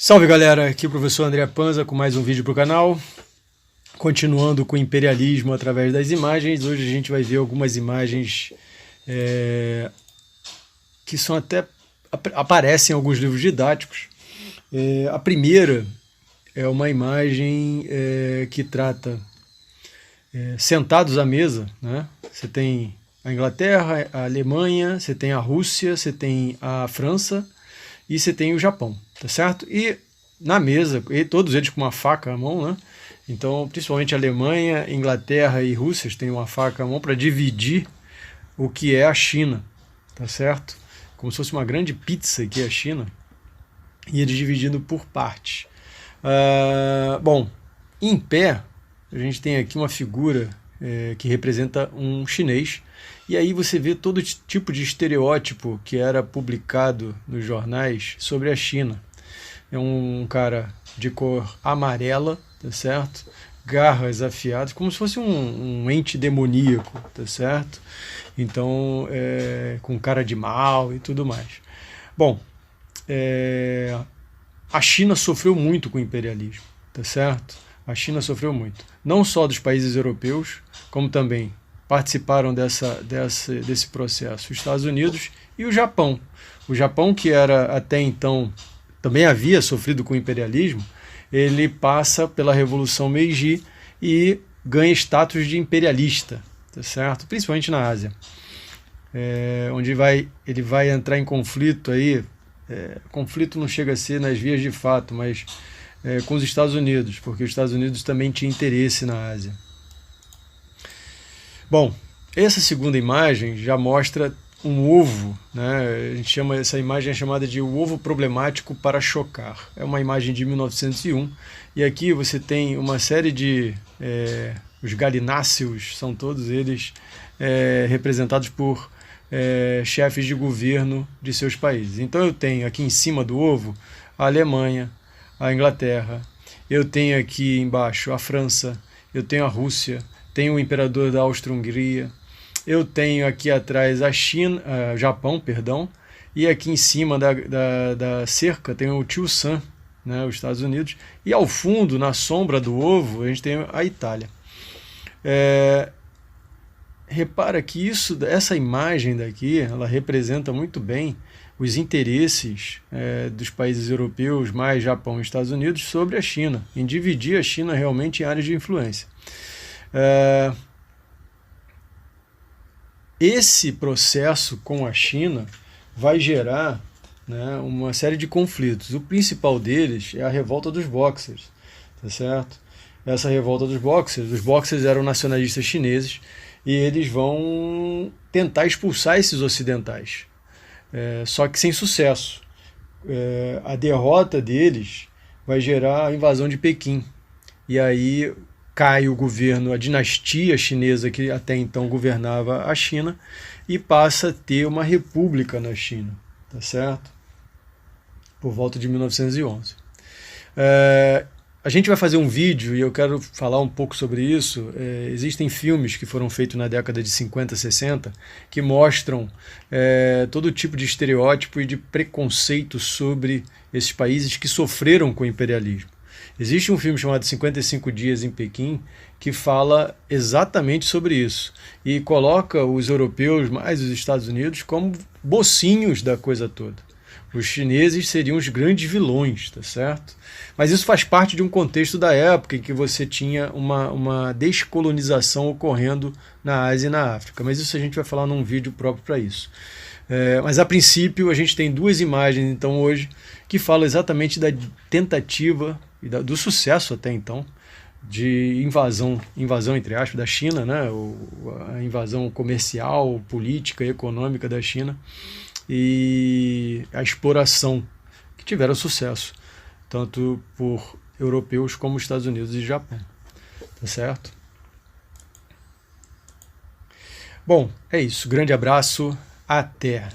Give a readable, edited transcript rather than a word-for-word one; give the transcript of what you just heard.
Salve galera, aqui é o professor André Panza com mais um vídeo para o canal. Continuando com o imperialismo através das imagens, hoje a gente vai ver algumas imagens que são até aparecem em alguns livros didáticos. A primeira é uma imagem que trata sentados à mesa, né? Você tem a Inglaterra, a Alemanha, você tem a Rússia, você tem a França e você tem o Japão, tá certo? E na mesa, e todos eles com uma faca à mão, né? Então, principalmente a Alemanha, Inglaterra e Rússia têm uma faca à mão para dividir o que é a China, tá certo? Como se fosse uma grande pizza que é a China, e eles dividindo por partes. Bom, em pé, a gente tem aqui uma figura que representa um chinês, e aí você vê todo tipo de estereótipo que era publicado nos jornais sobre a China. É um cara de cor amarela, tá certo? Garras afiadas, como se fosse um ente demoníaco, tá certo? Então, com cara de mal e tudo mais. Bom, a China sofreu muito com o imperialismo, tá certo? A China sofreu muito. Não só dos países europeus, como também participaram desse processo os Estados Unidos e o Japão. O Japão, que era até então, também havia sofrido com o imperialismo, ele passa pela Revolução Meiji e ganha status de imperialista, tá certo? Principalmente na Ásia, onde ele vai entrar em conflito aí, conflito não chega a ser nas vias de fato, mas com os Estados Unidos, porque os Estados Unidos também tinham interesse na Ásia. Bom, essa segunda imagem já mostra um ovo, né? A gente chama essa imagem chamada de o ovo problemático para chocar. É uma imagem de 1901 e aqui você tem uma série de os galináceos, são todos eles representados por chefes de governo de seus países. Então eu tenho aqui em cima do ovo a Alemanha, a Inglaterra, eu tenho aqui embaixo a França, eu tenho a Rússia, tenho o imperador da Áustria-Hungria, eu tenho aqui atrás a China, Japão, perdão, e aqui em cima da cerca tem o Tio Sam, né, os Estados Unidos, e ao fundo, na sombra do ovo, a gente tem a Itália. Repara que essa imagem daqui, ela representa muito bem os interesses dos países europeus, mais Japão e Estados Unidos, sobre a China, em dividir a China realmente em áreas de influência. Esse processo com a China vai gerar, né, uma série de conflitos. O principal deles é a revolta dos Boxers, tá certo? Essa revolta dos Boxers eram nacionalistas chineses e eles vão tentar expulsar esses ocidentais, só que sem sucesso. A derrota deles vai gerar a invasão de Pequim, e aí cai o governo, a dinastia chinesa que até então governava a China, e passa a ter uma república na China, tá certo? Por volta de 1911. A gente vai fazer um vídeo e eu quero falar um pouco sobre isso. Existem filmes que foram feitos na década de 50, 60 que mostram todo tipo de estereótipo e de preconceito sobre esses países que sofreram com o imperialismo. Existe um filme chamado 55 Dias em Pequim que fala exatamente sobre isso e coloca os europeus, mais os Estados Unidos, como bocinhos da coisa toda. Os chineses seriam os grandes vilões, tá certo? Mas isso faz parte de um contexto da época em que você tinha uma descolonização ocorrendo na Ásia e na África. Mas isso a gente vai falar num vídeo próprio para isso. Mas a princípio a gente tem duas imagens então hoje que falam exatamente da tentativa e do sucesso até então de invasão entre aspas, da China, né? A invasão comercial, política e econômica da China, e a exploração, que tiveram sucesso tanto por europeus como Estados Unidos e Japão, tá certo? Bom, é isso, grande abraço, até!